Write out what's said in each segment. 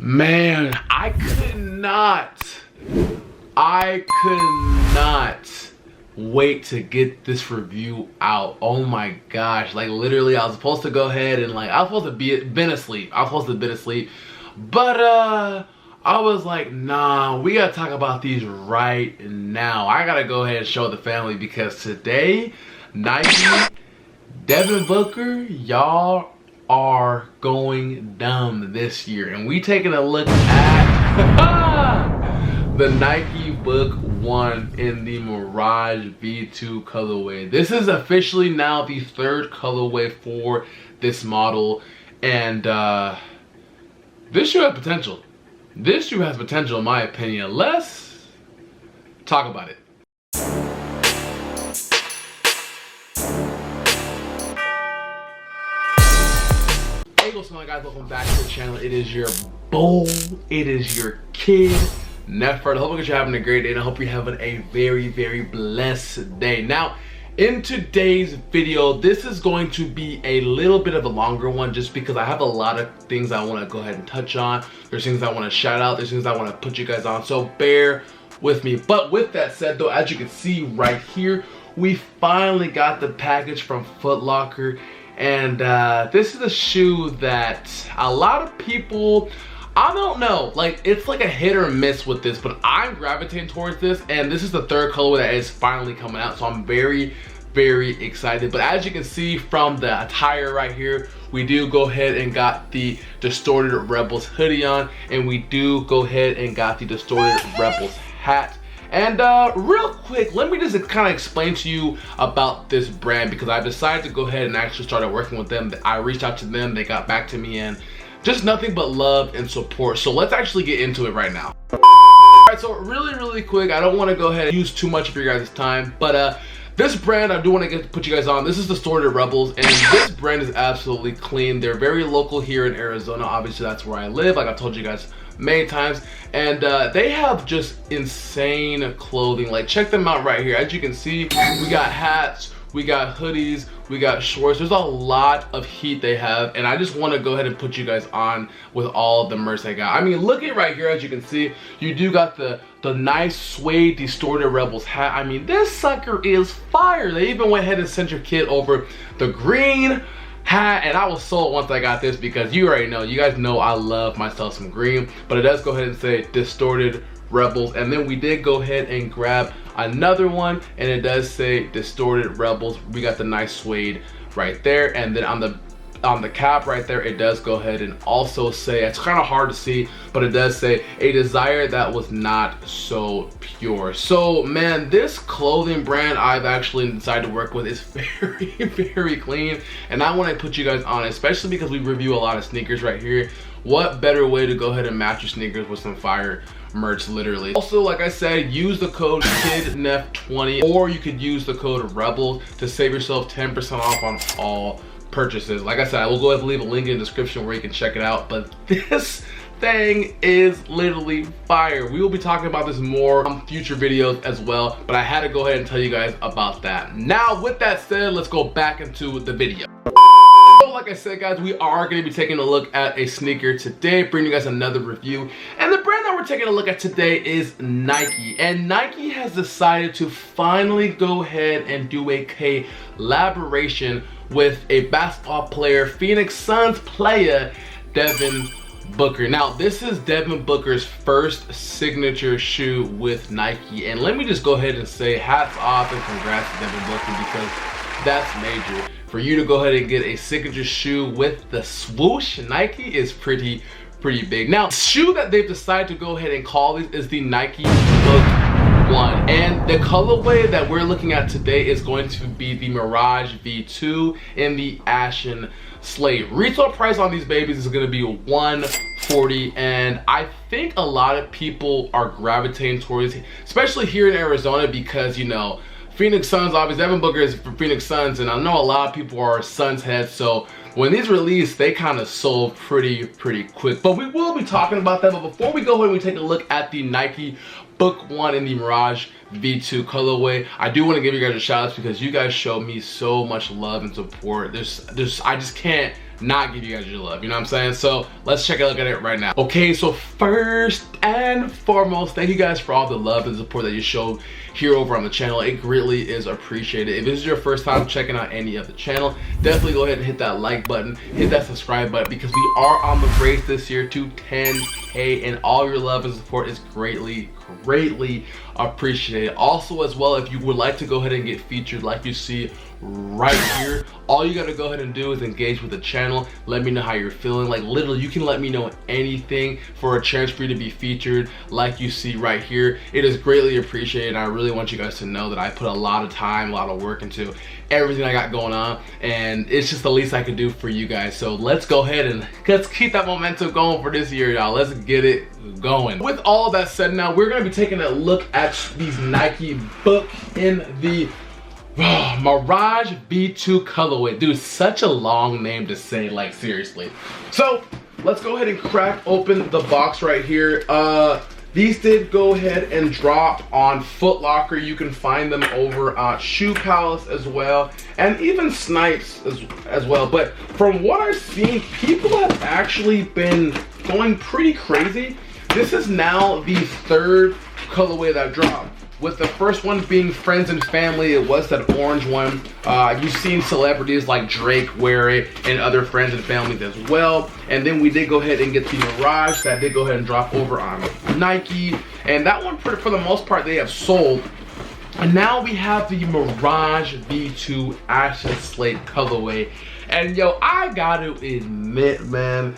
Man, I could not wait to get this review out. Oh my gosh, like literally I was supposed to go ahead and like, I was supposed to been asleep. But I was like, nah, we gotta talk about these right now. I gotta go ahead and show the family because today, Nike, Devin Booker, y'all are going dumb this year. And we taking a look at the Nike Book 1 in the Mirage V2 colorway. This is officially now the third colorway for this model. And this shoe has potential. This shoe has potential in my opinion. Let's talk about it. Hey, what's going on, guys? Welcome back to the channel. It is your bowl. It is your kid, Neffert. I hope you're having a great day, and I hope you're having a very, very blessed day. Now, in today's video, this is going to be a little bit of a longer one just because I have a lot of things I want to go ahead and touch on. There's things I want to shout out. There's things I want to put you guys on, so bear with me. But with that said, though, as you can see right here, we finally got the package from Foot Locker. And this is a shoe that a lot of people, I don't know, like it's like a hit or miss with this, but I'm gravitating towards this, and this is the third colorway that is finally coming out, so I'm very, very excited. But as you can see from the attire right here, we do go ahead and got the Distorted Rebels hoodie on, and we do go ahead and got the Distorted Rebels hat. And real quick, let me just kind of explain to you about this brand because I decided to go ahead and actually started working with them. I reached out to them, they got back to me, and just nothing but love and support. So let's actually get into it right now. Alright, so really quick, I don't want to go ahead and use too much of your guys' time, but this brand I do want to put you guys on. This is Distorted Rebels, and this brand is absolutely clean. They're very local here in Arizona. Obviously, that's where I live, like I told you guys many times. And they have just insane clothing. Like, check them out right here. As you can see, we got hats, we got hoodies, we got shorts. There's a lot of heat they have, and I just want to go ahead and put you guys on with all of the merch they got. I mean, look at right here. As you can see, you do got the nice suede Distorted Rebels hat. I mean, this sucker is fire. They even went ahead and sent your kid over the green hat, and I was sold once I got this because you already know, you guys know I love myself some green, but it does go ahead and say Distorted Rebels. And then we did go ahead and grab another one, and it does say Distorted Rebels. We got the nice suede right there, and then on the cap right there, it does go ahead and also say, it's kind of hard to see, but it does say a desire that was not so pure. So man, this clothing brand I've actually decided to work with is very, very clean, and I want to put you guys on, especially because we review a lot of sneakers right here. What better way to go ahead and match your sneakers with some fire merch, literally. Also, like I said, use the code KIDNEF20, or you could use the code REBEL to save yourself 10% off on all purchases. Like I said, I will go ahead and leave a link in the description where you can check it out, but this thing is literally fire. We will be talking about this more on future videos as well, but I had to go ahead and tell you guys about that. Now, with that said, let's go back into the video. So like I said, guys, we are going to be taking a look at a sneaker today, bringing you guys another review, and the brand that we're taking a look at today is Nike. And Nike has decided to finally go ahead and do a collaboration with a basketball player, Phoenix Suns player, Devin Booker. Now, this is Devin Booker's first signature shoe with Nike, and let me just go ahead and say hats off and congrats to Devin Booker because that's major. For you to go ahead and get a signature shoe with the swoosh Nike is pretty big. Now, the shoe that they've decided to go ahead and call this is the Nike Book 1, and the colorway that we're looking at today is going to be the Mirage V2 in the Ashen Slate. Retail price on these babies is going to be $140, and I think a lot of people are gravitating towards, especially here in Arizona, because you know, Phoenix Suns, obviously Devin Booker is for Phoenix Suns, and I know a lot of people are Suns heads, so when these released, they kind of sold pretty quick. But we will be talking about that. But before we go ahead and we take a look at the Nike Book 1 in the Mirage V2 colorway, I do want to give you guys a shout out because you guys show me so much love and support. I just can't not give you guys your love, you know what I'm saying? So let's check a look at it right now. Okay, so first and foremost, thank you guys for all the love and support that you showed here over on the channel. It greatly is appreciated. If this is your first time checking out any of the channel, definitely go ahead and hit that like button, hit that subscribe button, because we are on the race this year to 10K, and all your love and support is greatly appreciated. Also, as well, if you would like to go ahead and get featured like you see right here, all you gotta go ahead and do is engage with the channel. Let me know how you're feeling. Like, literally, you can let me know anything for a chance for you to be featured like you see right here. It is greatly appreciated, and I really want you guys to know that I put a lot of time, a lot of work into everything I got going on, and it's just the least I can do for you guys. So let's go ahead and let's keep that momentum going for this year, y'all. Let's get it going. With all of that said, now we're gonna be taking a look at these Nike Book in the Mirage V2 colorway. Dude, such a long name to say, like, seriously. So let's go ahead and crack open the box right here. These did go ahead and drop on Foot Locker. You can find them over at Shoe Palace as well, and even Snipes as well. But from what I've seen, people have actually been going pretty crazy. This is now the third colorway that dropped, with the first one being Friends and Family. It was that orange one. You've seen celebrities like Drake wear it, and other Friends and Families as well. And then we did go ahead and get the Mirage that did go ahead and drop over on Nike, and that one for the most part they have sold. And now we have the Mirage V2 Ashen Slate colorway. And yo, I gotta admit, man,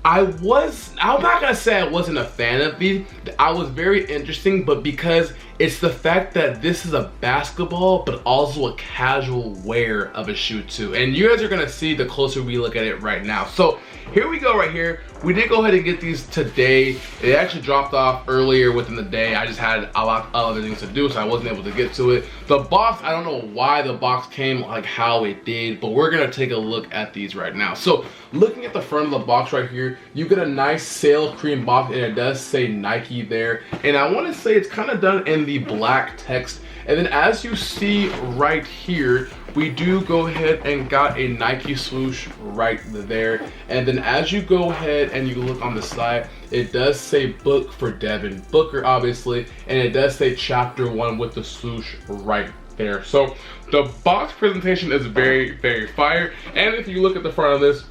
I'm not gonna say I wasn't a fan of these. I was very interesting, but because it's the fact that this is a basketball, but also a casual wear of a shoe too. And you guys are gonna see the closer we look at it right now. So here we go right here. We did go ahead and get these today. It actually dropped off earlier within the day. I just had a lot of other things to do, so I wasn't able to get to it. The box, I don't know why the box came like how it did, but we're gonna take a look at these right now. So looking at the front of the box right here, you get a nice sail cream box, and it does say Nike there. And I wanna say it's kind of done in the black text. And then as you see right here, we do go ahead and got a Nike swoosh right there. And then as you go ahead and you look on the side, it does say Book for Devin Booker, obviously, and it does say Chapter 1 with the swoosh right there. So the box presentation is very fire. And if you look at the front of this,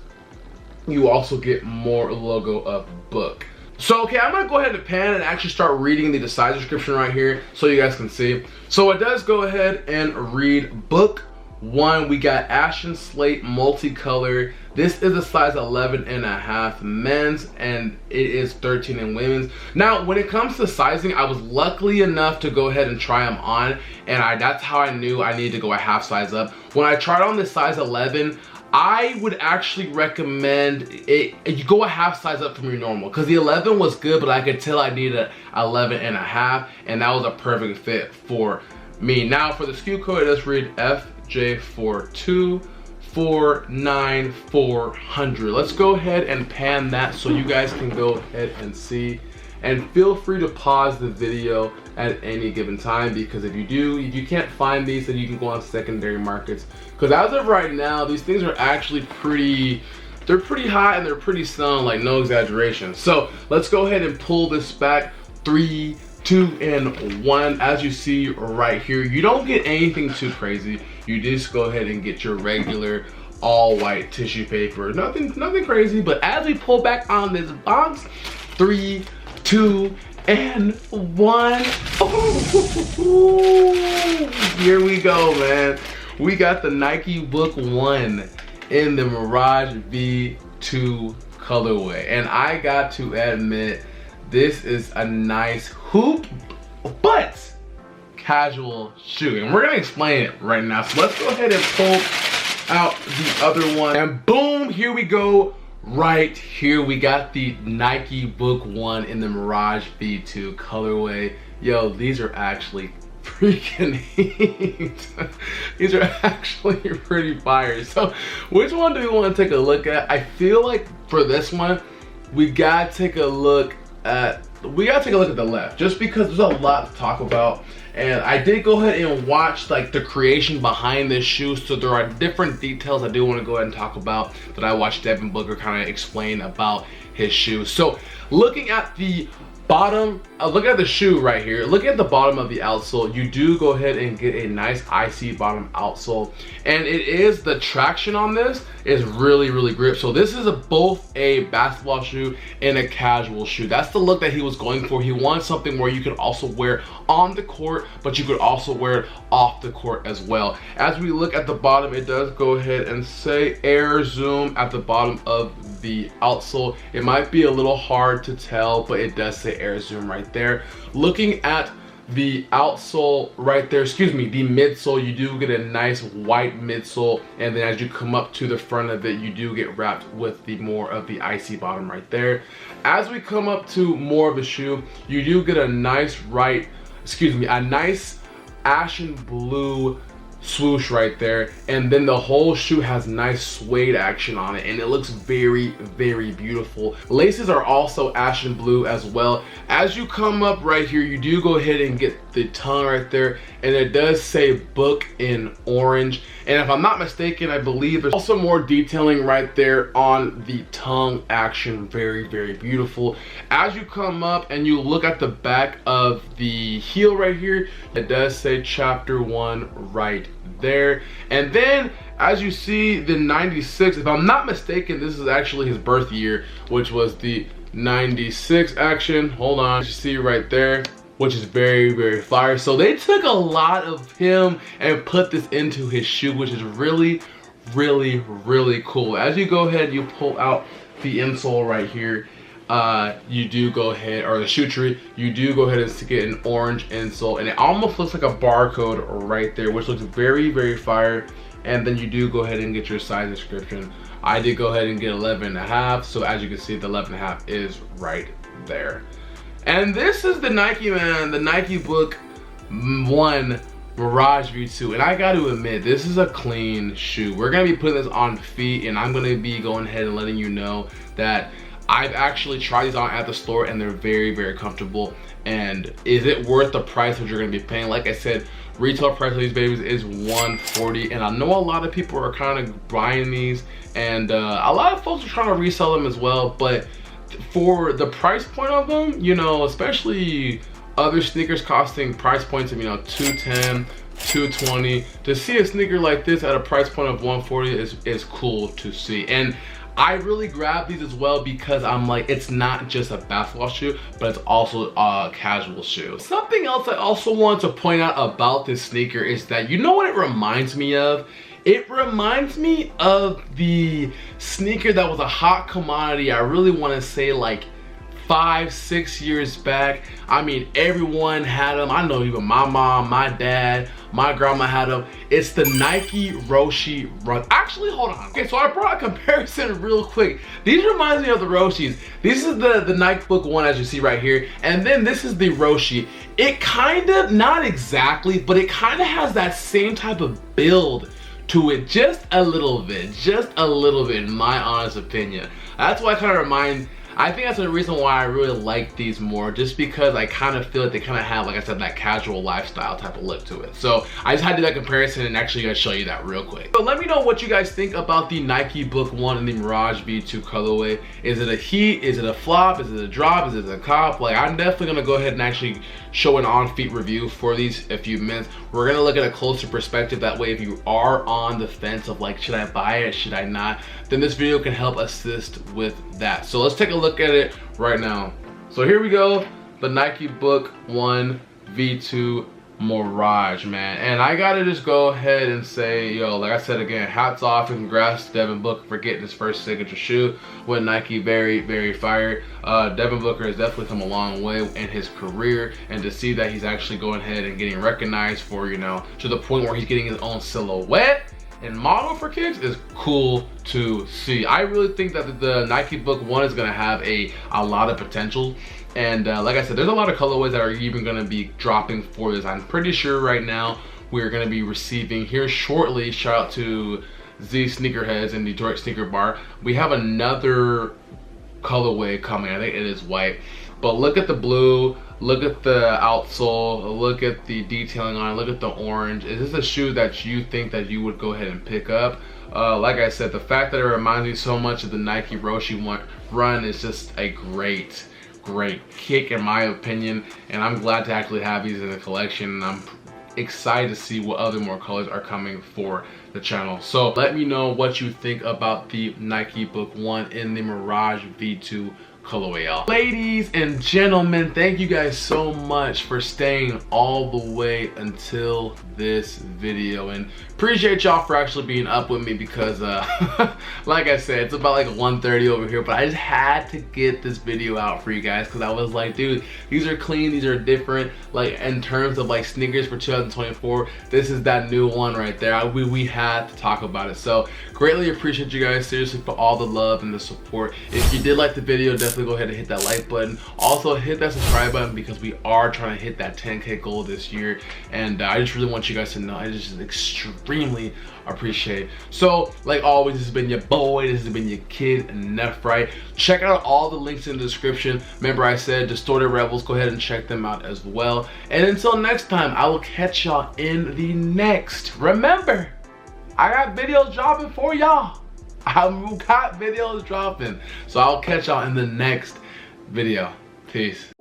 you also get more logo of Book. So, okay, I'm gonna go ahead and pan and actually start reading the size description right here so you guys can see. So it does go ahead and read Book 1. We got Ashen Slate multicolor. This is a size 11.5 men's, and it is 13 in women's. Now, when it comes to sizing, I was lucky enough to go ahead and try them on, and that's how I knew I needed to go a half size up. When I tried on this size 11, I would actually recommend it, you go a half size up from your normal, because the 11 was good, but I could tell I needed an 11.5, and that was a perfect fit for me. Now for the SKU code, it does read FJ4249400. Let's go ahead and pan that so you guys can go ahead and see. And feel free to pause the video at any given time, because if you can't find these, then you can go on secondary markets. Because as of right now, these things are actually they're pretty hot and they're pretty selling, like no exaggeration. So let's go ahead and pull this back. 3, 2, and 1. As you see right here, you don't get anything too crazy. You just go ahead and get your regular all white tissue paper. Nothing crazy. But as we pull back on this box, 3, 2, and 1. Ooh, here we go, man. We got the Nike Book 1 in the Mirage V2 colorway. And I got to admit, this is a nice hoop, but casual shoe. And we're gonna explain it right now. So let's go ahead and pull out the other one. And boom, here we go. Right here, we got the Nike Book 1 in the Mirage V2 colorway. Yo, these are actually freaking heat. These are actually pretty fire. So which one do we want to take a look at? I feel like for this one, we gotta take a look at, we gotta take a look at the left, just because there's a lot to talk about. And I did go ahead and watch like the creation behind this shoe, so there are different details I do want to go ahead and talk about that I watched Devin Booker kind of explain about his shoe. So looking at the bottom, look at the shoe right here, look at the bottom of the outsole. You do go ahead and get a nice icy bottom outsole, and it is, the traction on this is really grip. So this is both a basketball shoe and a casual shoe. That's the look that he was going for. He wants something where you could also wear on the court, but you could also wear it off the court as well. As we look at the bottom, it does go ahead and say Air Zoom at the bottom of the outsole. It might be a little hard to tell, but it does say Air Zoom right there. Looking at the outsole right there, excuse me, the midsole, you do get a nice white midsole, and then as you come up to the front of it, you do get wrapped with the more of the icy bottom right there. As we come up to more of the shoe, you do get a nice a nice ashen blue swoosh right there, and then the whole shoe has nice suede action on it, and it looks very beautiful. Laces are also ashen blue as well. As you come up right here, you do go ahead and get the tongue right there, and it does say book in orange, and if I'm not mistaken, I believe there's also more detailing right there on the tongue action. Very beautiful. As you come up and you look at the back of the heel right here, it does say chapter 1 right there. And then as you see the 96, if I'm not mistaken, this is actually his birth year, which was the 96 action. Hold on, you see right there, which is very fire. So they took a lot of him and put this into his shoe, which is really cool. As you go ahead, you pull out the insole right here, you do go ahead, or the shoe tree, you do go ahead and get an orange insole, and it almost looks like a barcode right there, which looks very fire. And then you do go ahead and get your size description. I did go ahead and get 11.5, so as you can see, the 11.5 is right there. And this is the Nike, man, the Nike Book 1 Mirage V2, and I got to admit, this is a clean shoe. We're gonna be putting this on feet, and I'm gonna be going ahead and letting you know that I've actually tried these on at the store, and they're very comfortable. And is it worth the price that you're gonna be paying? Like I said, retail price of these babies is $140, and I know a lot of people are kind of buying these, and a lot of folks are trying to resell them as well. But for the price point of them, you know, especially other sneakers costing price points of, you know, $210, $220, to see a sneaker like this at a price point of $140 is cool to see. And I really grabbed these as well because I'm like, it's not just a basketball shoe, but it's also a casual shoe. Something else I also want to point out about this sneaker is that, you know what it reminds me of? It reminds me of the sneaker that was a hot commodity, I really want to say like 5-6 years back. I mean, everyone had them. I know even my mom, my dad, my grandma had them. It's the Nike Roshe Run. Actually, hold on. Okay, so I brought a comparison real quick. These remind me of the Roshis. This is the Nike Book 1, as you see right here, and then this is the Roshe. It kind of, not exactly, but it kind of has that same type of build to it, just a little bit, in my honest opinion. That's why I think that's the reason why I really like these more, just because I kind of feel like they kind of have, like I said, that casual lifestyle type of look to it. So I just had to do that comparison and actually gonna show you that real quick. So let me know what you guys think about the Nike Book 1 and the Mirage V2 colorway. Is it a heat? Is it a flop? Is it a drop? Is it a cop? Like, I'm definitely gonna go ahead and actually show an on-feet review for these in a few minutes. We're gonna look at a closer perspective. That way, if you are on the fence of like, should I buy it, should I not, then this video can help assist with that. So let's take a look at it right now. So here we go, the Nike Book 1 V2 Mirage, man. And I gotta just go ahead and say, yo, like I said again, hats off and congrats to Devin Booker for getting his first signature shoe with Nike. Very fire. Devin Booker has definitely come a long way in his career, and to see that he's actually going ahead and getting recognized for, you know, to the point where he's getting his own silhouette and model for kicks is cool to see. I really think that the Nike Book 1 is gonna have a lot of potential. And like I said, there's a lot of colorways that are even gonna be dropping for this. I'm pretty sure right now we're gonna be receiving here shortly, shout out to Z Sneakerheads and Detroit Sneaker Bar, we have another colorway coming. I think it is white. But look at the blue, look at the outsole, look at the detailing on it, look at the orange. Is this a shoe that you think that you would go ahead and pick up? Like I said, the fact that it reminds me so much of the Nike Roshi run is just a great kick in my opinion, and I'm glad to actually have these in the collection, and I'm excited to see what other more colors are coming for the channel. So let me know what you think about the Nike Book 1 in the Mirage V2 colorway, y'all. Ladies and gentlemen, thank you guys so much for staying all the way until this video, and appreciate y'all for actually being up with me, because like I said, it's about like 1:30 over here, but I just had to get this video out for you guys, because I was like, dude, these are clean, these are different. Like in terms of like sneakers for 2024, this is that new one right there. We had to talk about it. So greatly appreciate you guys, seriously, for all the love and the support. If you did like the video, definitely go ahead and hit that like button. Also hit that subscribe button, because we are trying to hit that 10K goal this year, and I just really want you guys to know I just extremely appreciate. So like always, this has been your boy, this has been your kid Nephrite. Check out all the links in the description. Remember I said Distorted Rebels, go ahead and check them out as well. And until next time, I will catch y'all in the next. Remember, I got videos dropping for y'all. I've got videos dropping. So I'll catch y'all in the next video. Peace.